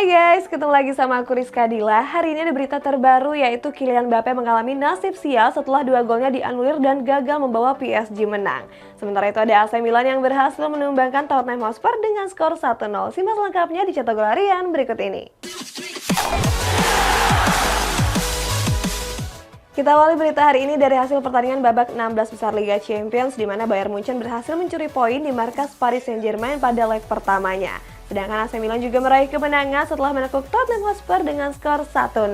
Hai guys, ketemu lagi sama aku Rizka Dila. Hari ini ada berita terbaru yaitu Kylian Mbappe mengalami nasib sial setelah 2 golnya dianulir dan gagal membawa PSG menang. Sementara itu ada AC Milan yang berhasil menumbangkan Tottenham Hotspur dengan skor 1-0. Simak lengkapnya di Cetak Gol Harian berikut ini. Kita awali berita hari ini dari hasil pertandingan babak 16 besar Liga Champions di mana Bayern Munchen berhasil mencuri poin di markas Paris Saint-Germain pada leg pertamanya. Sedangkan AC Milan juga meraih kemenangan setelah menekuk Tottenham Hotspur dengan skor 1-0.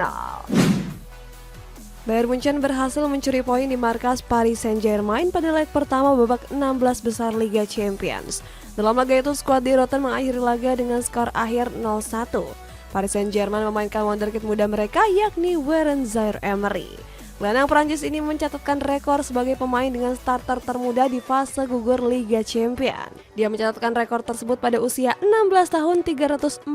Bayern Munchen berhasil mencuri poin di markas Paris Saint-Germain pada leg pertama babak 16 besar Liga Champions. Dalam laga itu, skuad di Rotten mengakhiri laga dengan skor akhir 0-1. Paris Saint-Germain memainkan wonderkid muda mereka yakni Warren Zaïre-Emery. Gelandang Prancis ini mencatatkan rekor sebagai pemain dengan starter termuda di fase gugur Liga Champions. Dia mencatatkan rekor tersebut pada usia 16 tahun 343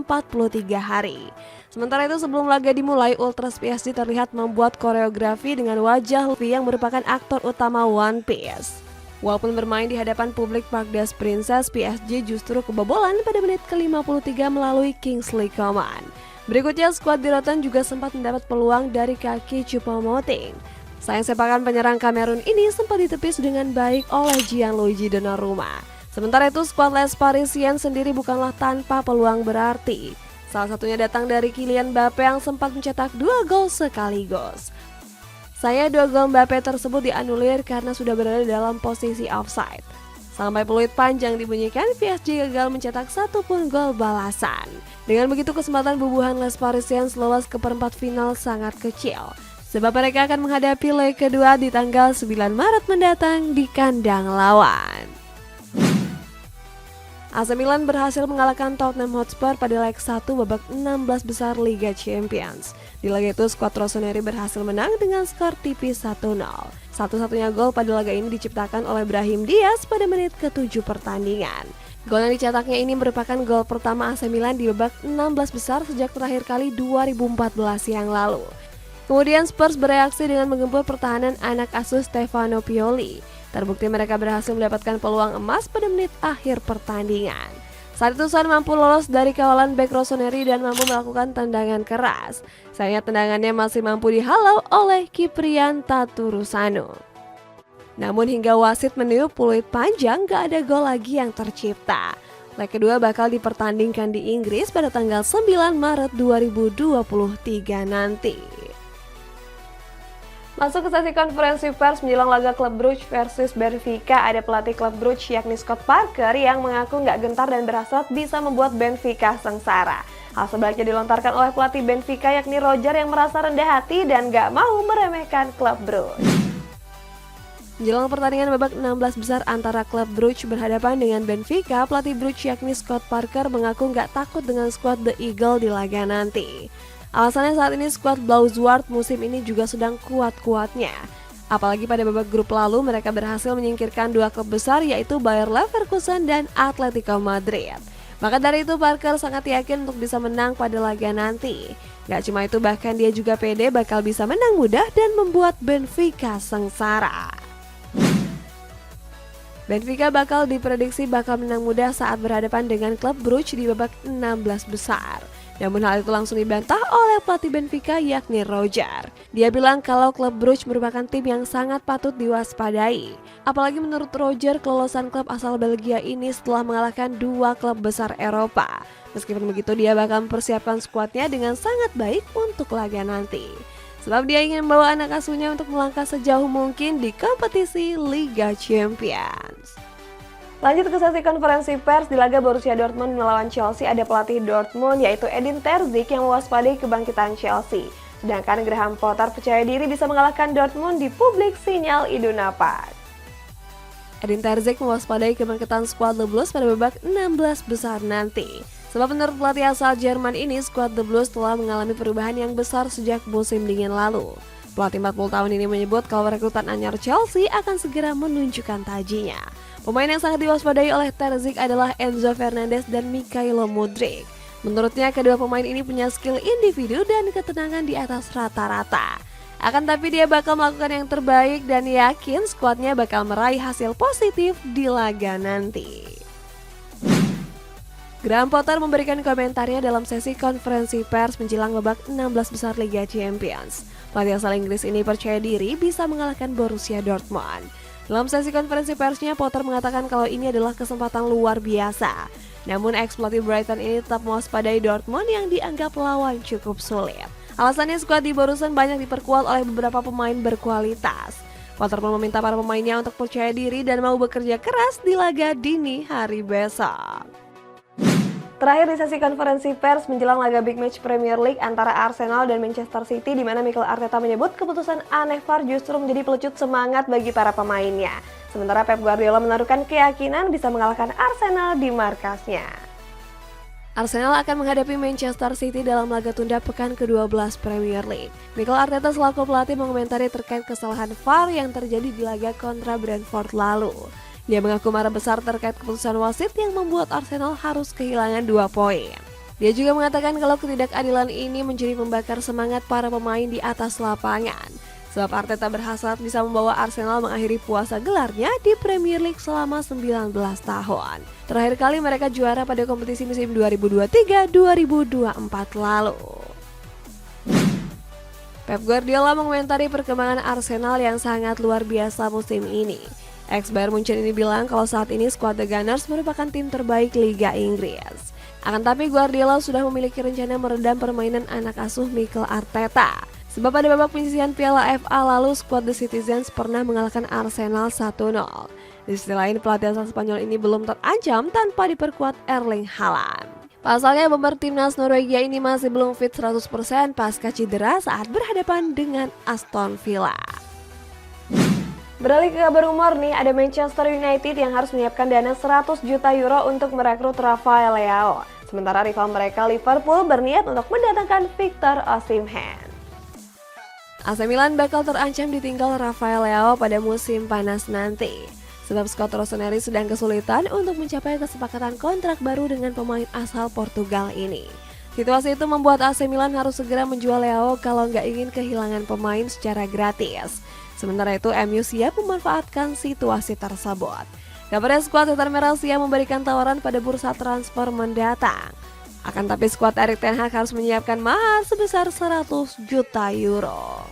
hari. Sementara itu sebelum laga dimulai, Ultras PSG terlihat membuat koreografi dengan wajah Luffy yang merupakan aktor utama One Piece. Walaupun bermain di hadapan publik Parc des Princes, PSG justru kebobolan pada menit ke-53 melalui Kingsley Coman. Berikutnya, skuad di Rotten juga sempat mendapat peluang dari kaki Choupo-Moting. Sayang sepakan penyerang Kamerun ini sempat ditepis dengan baik oleh Gianluigi Donnarumma. Sementara itu, skuad Les Parisiens sendiri bukanlah tanpa peluang berarti. Salah satunya datang dari Kylian Mbappe yang sempat mencetak 2 gol sekaligus. Sayang 2 gol Mbappe tersebut dianulir karena sudah berada dalam posisi offside. Sampai peluit panjang dibunyikan, PSG gagal mencetak 1 pun gol balasan. Dengan begitu, kesempatan bubuhan Les Parisiens lolos ke perempat final sangat kecil. Sebab mereka akan menghadapi leg kedua di tanggal 9 Maret mendatang di kandang lawan. AC Milan berhasil mengalahkan Tottenham Hotspur pada leg 1 babak 16 besar Liga Champions. Di laga itu, skuad Rossoneri berhasil menang dengan skor tipis 1-0. Satu-satunya gol pada laga ini diciptakan oleh Brahim Diaz pada menit ke-7 pertandingan. Gol yang dicetaknya ini merupakan gol pertama AC Milan di babak 16 besar sejak terakhir kali 2014 yang lalu. Kemudian Spurs bereaksi dengan menggempur pertahanan anak asuh Stefano Pioli. Terbukti mereka berhasil mendapatkan peluang emas pada menit akhir pertandingan. Saat itu Son mampu lolos dari kawalan bek Rossoneri dan mampu melakukan tendangan keras. Sayangnya tendangannya masih mampu dihalau oleh Kyprian Tatarusanu. Namun hingga wasit meniup peluit panjang, gak ada gol lagi yang tercipta. Leg kedua bakal dipertandingkan di Inggris pada tanggal 9 Maret 2023 nanti. Masuk ke sesi konferensi pers menjelang laga klub Brugge versus Benfica, ada pelatih klub Brugge yakni Scott Parker yang mengaku nggak gentar dan berhasrat bisa membuat Benfica sengsara. Hal sebaliknya dilontarkan oleh pelatih Benfica yakni Roger yang merasa rendah hati dan nggak mau meremehkan klub Brugge. Menjelang pertandingan babak 16 besar antara klub Brugge berhadapan dengan Benfica, pelatih Brugge yakni Scott Parker mengaku nggak takut dengan skuad The Eagle di laga nanti. Alasannya saat ini skuad Blauw-Zwart musim ini juga sedang kuat-kuatnya. Apalagi pada babak grup lalu mereka berhasil menyingkirkan 2 klub besar yaitu Bayer Leverkusen dan Atletico Madrid. Maka dari itu Parker sangat yakin untuk bisa menang pada laga nanti. Gak cuma itu, bahkan dia juga pede bakal bisa menang mudah dan membuat Benfica sengsara. Benfica bakal diprediksi bakal menang mudah saat berhadapan dengan klub Brugge di babak 16 besar. Namun hal itu langsung dibantah oleh pelatih Benfica yakni Roger. Dia bilang kalau klub Brugge merupakan tim yang sangat patut diwaspadai. Apalagi menurut Roger, kelolosan klub asal Belgia ini setelah mengalahkan 2 klub besar Eropa. Meskipun begitu, dia bakal mempersiapkan skuadnya dengan sangat baik untuk laga nanti. Sebab dia ingin membawa anak asuhnya untuk melangkah sejauh mungkin di kompetisi Liga Champions. Lanjut ke sesi konferensi pers di laga Borussia Dortmund melawan Chelsea, ada pelatih Dortmund yaitu Edin Terzic yang mewaspadai kebangkitan Chelsea. Sedangkan Graham Potter percaya diri bisa mengalahkan Dortmund di publik sinyal Iduna Park. Edin Terzic mewaspadai kebangkitan skuad The Blues pada babak 16 besar nanti. Sebab menurut pelatih asal Jerman ini, skuad The Blues telah mengalami perubahan yang besar sejak musim dingin lalu. Pelatih 40 tahun ini menyebut kalau rekrutan anyar Chelsea akan segera menunjukkan tajinya. Pemain yang sangat diwaspadai oleh Terzic adalah Enzo Fernandez dan Mikhailo Mudryk. Menurutnya kedua pemain ini punya skill individu dan ketenangan di atas rata-rata. Akan tapi dia bakal melakukan yang terbaik dan yakin skuadnya bakal meraih hasil positif di laga nanti. Graham Potter memberikan komentarnya dalam sesi konferensi pers menjelang babak 16 besar Liga Champions. Pelatih asal Inggris ini percaya diri bisa mengalahkan Borussia Dortmund. Dalam sesi konferensi persnya, Potter mengatakan kalau ini adalah kesempatan luar biasa. Namun ex-pelatih Brighton ini tetap mewaspadai Dortmund yang dianggap lawan cukup sulit. Alasannya skuad di Borussen banyak diperkuat oleh beberapa pemain berkualitas. Potter pun meminta para pemainnya untuk percaya diri dan mau bekerja keras di laga dini hari besok. Terakhir di sesi konferensi pers menjelang laga Big Match Premier League antara Arsenal dan Manchester City, di mana Mikel Arteta menyebut keputusan aneh VAR justru menjadi pelecut semangat bagi para pemainnya. Sementara Pep Guardiola menaruhkan keyakinan bisa mengalahkan Arsenal di markasnya. Arsenal akan menghadapi Manchester City dalam laga tunda pekan ke-12 Premier League. Mikel Arteta selaku pelatih mengomentari terkait kesalahan VAR yang terjadi di laga kontra Brentford lalu. Dia mengaku marah besar terkait keputusan wasit yang membuat Arsenal harus kehilangan 2 poin. Dia juga mengatakan kalau ketidakadilan ini menjadi pembakar semangat para pemain di atas lapangan. Sebab Arteta berhasrat bisa membawa Arsenal mengakhiri puasa gelarnya di Premier League selama 19 tahun. Terakhir kali mereka juara pada kompetisi musim 2023-2024 lalu. Pep Guardiola mengomentari perkembangan Arsenal yang sangat luar biasa musim ini. Ex-Bayern Munchen ini bilang kalau saat ini skuad The Gunners merupakan tim terbaik Liga Inggris. Akan tapi Guardiola sudah memiliki rencana meredam permainan anak asuh Mikel Arteta. Sebab pada babak penyisihan Piala FA lalu skuad The Citizens pernah mengalahkan Arsenal 1-0. Di sisi lain pelatih asal Spanyol ini belum terancam tanpa diperkuat Erling Haaland. Pasalnya bomber timnas Norwegia ini masih belum fit 100% pasca cedera saat berhadapan dengan Aston Villa. Beralih ke kabar rumor nih, ada Manchester United yang harus menyiapkan dana 100 juta euro untuk merekrut Rafael Leao. Sementara rival mereka Liverpool berniat untuk mendatangkan Victor Osimhen. AC Milan bakal terancam ditinggal Rafael Leao pada musim panas nanti. Sebab Scott Rossoneri sedang kesulitan untuk mencapai kesepakatan kontrak baru dengan pemain asal Portugal ini. Situasi itu membuat AC Milan harus segera menjual Leao kalau nggak ingin kehilangan pemain secara gratis. Sementara itu, MU siap memanfaatkan situasi tersebut. Kabarnya skuad Setan Merah siap memberikan tawaran pada bursa transfer mendatang. Akan tapi skuad Erik ten Hag harus menyiapkan mahar sebesar 100 juta euro.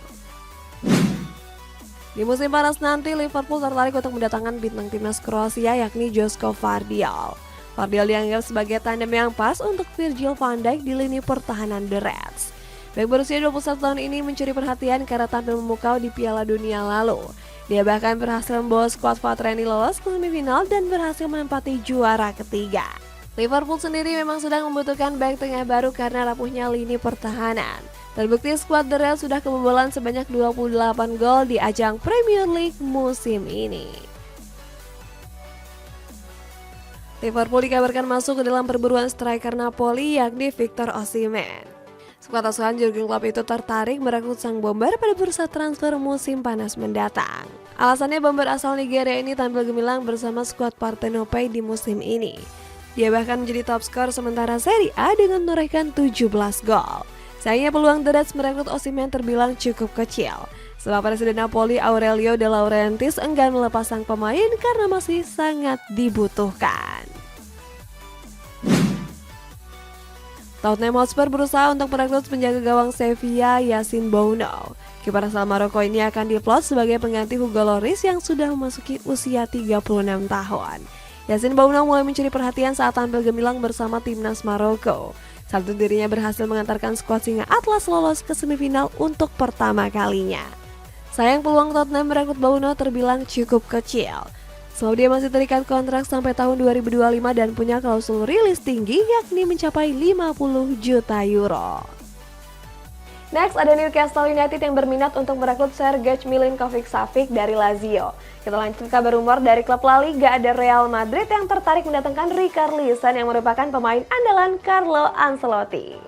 Di musim panas nanti, Liverpool tertarik untuk mendatangkan bintang timnas Kroasia yakni Joško Vardiol. Vardiol dianggap sebagai tandem yang pas untuk Virgil van Dijk di lini pertahanan The Reds. Bek berusia 21 tahun ini mencuri perhatian karena tampil memukau di Piala Dunia lalu. Dia bahkan berhasil membawa skuad Vatreni lolos ke semifinal dan berhasil menempati juara ketiga. Liverpool sendiri memang sedang membutuhkan bek tengah baru karena rapuhnya lini pertahanan. Terbukti skuad The Reds sudah kebobolan sebanyak 28 gol di ajang Premier League musim ini. Liverpool dikabarkan masuk ke dalam perburuan striker Napoli yakni Victor Osimhen. Skuad asuhan Jurgen Klopp itu tertarik merekrut sang bomber pada bursa transfer musim panas mendatang. Alasannya bomber asal Nigeria ini tampil gemilang bersama skuad Partenope di musim ini. Dia bahkan menjadi top skor sementara Serie A dengan menorehkan 17 gol. Sayangnya peluang The Reds merekrut Osimhen terbilang cukup kecil. Sebab Presiden Napoli Aurelio De Laurentiis enggan melepas sang pemain karena masih sangat dibutuhkan. Tottenham Hotspur berusaha untuk merekrut penjaga gawang Sevilla Yassine Bounou. Kiper asal Maroko ini akan diplot sebagai pengganti Hugo Lloris yang sudah memasuki usia 36 tahun. Yassine Bounou mulai mencuri perhatian saat tampil gemilang bersama timnas Maroko. Saat itu dirinya berhasil mengantarkan skuad Singa Atlas lolos ke semifinal untuk pertama kalinya. Sayang peluang Tottenham merekrut Bounou terbilang cukup kecil. Sebab dia masih terikat kontrak sampai tahun 2025 dan punya klausul rilis tinggi yakni mencapai 50 juta euro. Next ada Newcastle United yang berminat untuk merekrut Sergej Milinkovic-Savic dari Lazio. Kita lanjut kabar rumor dari klub La Liga, ada Real Madrid yang tertarik mendatangkan Richarlison yang merupakan pemain andalan Carlo Ancelotti.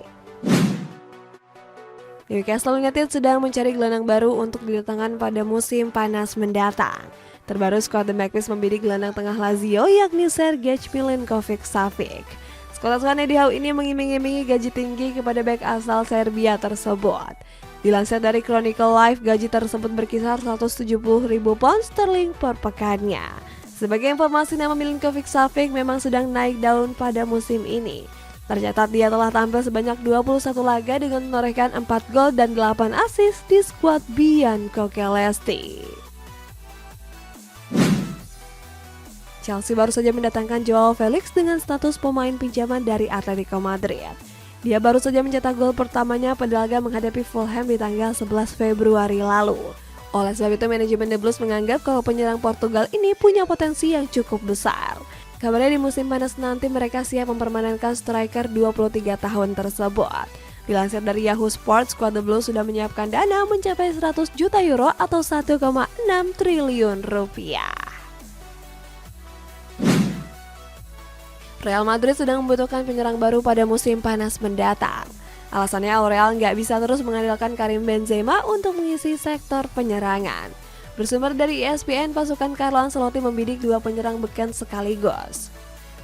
Newcastle United sedang mencari gelandang baru untuk didatangkan pada musim panas mendatang. Terbaru skuad The Magpies membidik gelandang tengah Lazio yakni Sergej Milinkovic-Savic. Skuad asuhan Eddie Howe ini mengiming-imingi gaji tinggi kepada bek asal Serbia tersebut. Dilansir dari Chronicle Live, gaji tersebut berkisar 170.000 pound sterling per pekannya. Sebagai informasi, nama Milinkovic-Savic memang sedang naik daun pada musim ini. Tercatat dia telah tampil sebanyak 21 laga dengan menorehkan 4 gol dan 8 assist di skuad Biancocelesti. Chelsea baru saja mendatangkan Joao Felix dengan status pemain pinjaman dari Atletico Madrid. Dia baru saja mencetak gol pertamanya pada laga menghadapi Fulham di tanggal 11 Februari lalu. Oleh sebab itu, manajemen The Blues menganggap kalau penyerang Portugal ini punya potensi yang cukup besar. Kabarnya di musim panas nanti mereka siap mempermanenkan striker 23 tahun tersebut. Dilansir dari Yahoo Sports, skuad The Blues sudah menyiapkan dana mencapai 100 juta euro atau 1,6 triliun rupiah. Real Madrid sedang membutuhkan penyerang baru pada musim panas mendatang. Alasannya Real nggak bisa terus mengandalkan Karim Benzema untuk mengisi sektor penyerangan. Bersumber dari ESPN, pasukan Carlo Ancelotti membidik 2 penyerang beken sekaligus.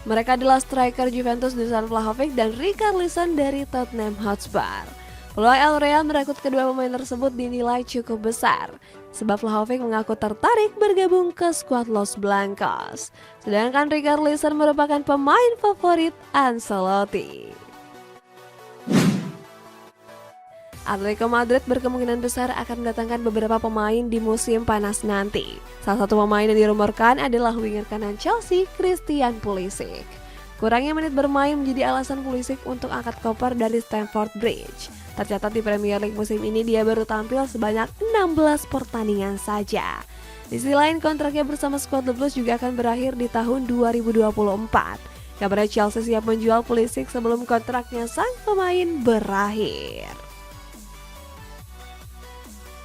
Mereka adalah striker Juventus Dusan Vlahovic dan Richarlison dari Tottenham Hotspur. Peluang Real merekrut kedua pemain tersebut dinilai cukup besar, sebab Vlahovic mengaku tertarik bergabung ke skuad Los Blancos. Sedangkan Richarlison merupakan pemain favorit Ancelotti. Atletico Madrid berkemungkinan besar akan mendatangkan beberapa pemain di musim panas nanti. Salah satu pemain yang dirumorkan adalah winger kanan Chelsea, Christian Pulisic. Kurangnya menit bermain menjadi alasan Pulisic untuk angkat koper dari Stamford Bridge. Tercatat di Premier League musim ini dia baru tampil sebanyak 16 pertandingan saja. Di sisi lain, kontraknya bersama skuad The Blues juga akan berakhir di tahun 2024. Kabarnya Chelsea siap menjual Pulisic sebelum kontraknya sang pemain berakhir.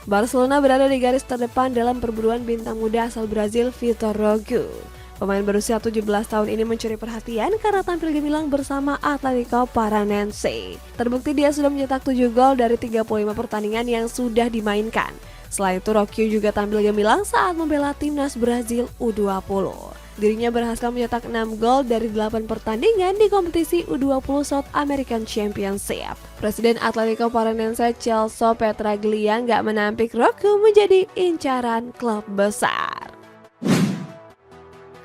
Barcelona berada di garis terdepan dalam perburuan bintang muda asal Brazil Vitor Roque. Pemain berusia 17 tahun ini mencuri perhatian karena tampil gemilang bersama Atlético Paranaense. Terbukti dia sudah mencetak 7 gol dari 35 pertandingan yang sudah dimainkan. Selain itu, Roque juga tampil gemilang saat membela timnas Brazil U20. Dirinya berhasil mencetak 6 gol dari 8 pertandingan di kompetisi U20 South American Championship. Presiden Atletico Paranaense Celso Petraglia nggak menampik Roque menjadi incaran klub besar.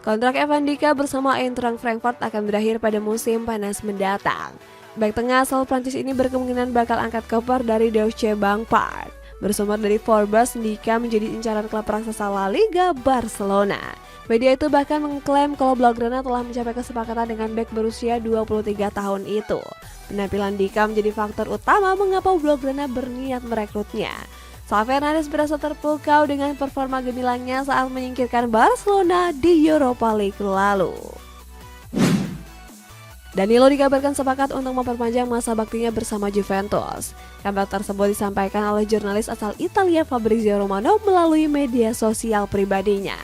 Kontrak Evan Dika bersama Eintracht Frankfurt akan berakhir pada musim panas mendatang. Bek tengah asal Prancis ini berkemungkinan bakal angkat koper dari Deutsche Bank Park. Bersumber dari Forbes, Dika menjadi incaran klub raksasa La Liga Barcelona. Media itu bahkan mengklaim kalau Blaugrana telah mencapai kesepakatan dengan bek berusia 23 tahun itu. Penampilan Dika menjadi faktor utama mengapa Blaugrana berniat merekrutnya. Xavi Hernandez berasa terpukau dengan performa gemilangnya saat menyingkirkan Barcelona di Europa League lalu. Danilo dikabarkan sepakat untuk memperpanjang masa baktinya bersama Juventus. Kabar tersebut disampaikan oleh jurnalis asal Italia Fabrizio Romano melalui media sosial pribadinya.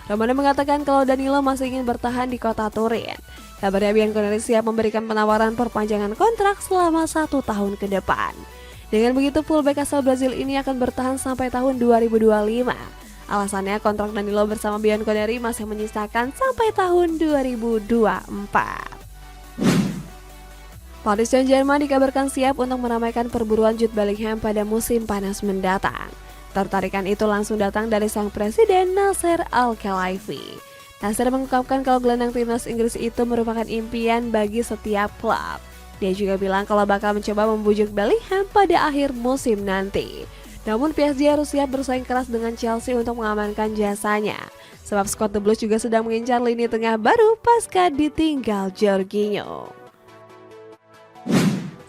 Romano mengatakan kalau Danilo masih ingin bertahan di kota Turin. Kabarnya Bianconeri siap memberikan penawaran perpanjangan kontrak selama 1 tahun ke depan. Dengan begitu, fullback asal Brazil ini akan bertahan sampai tahun 2025. Alasannya kontrak Danilo bersama Bianconeri masih menyisakan sampai tahun 2024. Paris Saint-Germain dikabarkan siap untuk meramaikan perburuan Jude Bellingham pada musim panas mendatang. Tertarikan itu langsung datang dari sang presiden Nasser Al-Khelaifi. Nasser mengungkapkan kalau gelandang timnas Inggris itu merupakan impian bagi setiap klub. Dia juga bilang kalau bakal mencoba membujuk Bellingham pada akhir musim nanti. Namun PSG harus siap bersaing keras dengan Chelsea untuk mengamankan jasanya. Sebab skuad The Blues juga sedang mengincar lini tengah baru pasca ditinggal Jorginho.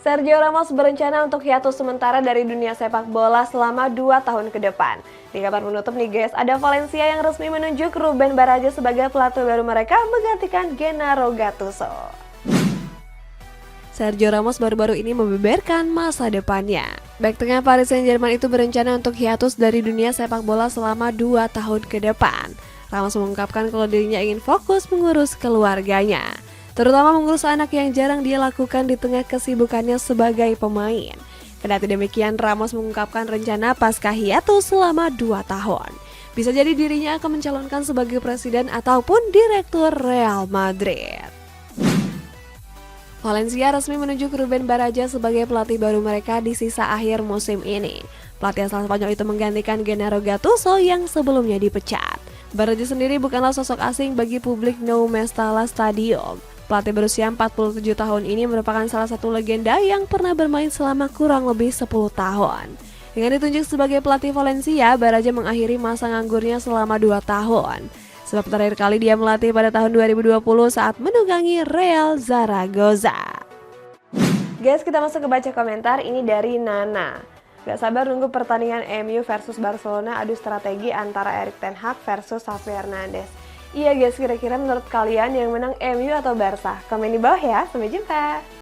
Sergio Ramos berencana untuk hiatus sementara dari dunia sepak bola selama 2 tahun ke depan. Di kabar penutup nih guys, ada Valencia yang resmi menunjuk Ruben Baraja sebagai pelatih baru mereka menggantikan Gennaro Gattuso. Sergio Ramos baru-baru ini membeberkan masa depannya. Bek tengah Paris Saint-Germain itu berencana untuk hiatus dari dunia sepak bola selama 2 tahun ke depan. Ramos mengungkapkan kalau dirinya ingin fokus mengurus keluarganya, terutama mengurus anak yang jarang dia lakukan di tengah kesibukannya sebagai pemain. Kendati demikian, Ramos mengungkapkan rencana pasca hiatus selama 2 tahun. Bisa jadi dirinya akan mencalonkan sebagai presiden ataupun direktur Real Madrid. Valencia resmi menunjuk Ruben Baraja sebagai pelatih baru mereka di sisa akhir musim ini. Pelatih asal Spanyol itu menggantikan Gennaro Gattuso yang sebelumnya dipecat. Baraja sendiri bukanlah sosok asing bagi publik Nou Mestalla Stadium. Pelatih berusia 47 tahun ini merupakan salah satu legenda yang pernah bermain selama kurang lebih 10 tahun. Dengan ditunjuk sebagai pelatih Valencia, Baraja mengakhiri masa nganggurnya selama 2 tahun. Sebab terakhir kali dia melatih pada tahun 2020 saat menunggangi Real Zaragoza. Guys, kita masuk ke baca komentar, ini dari Nana. Gak sabar nunggu pertandingan MU versus Barcelona adu strategi antara Erik ten Hag versus Xavi Hernandez. Iya guys, kira-kira menurut kalian yang menang MU atau Barca? Komen di bawah ya, sampai jumpa!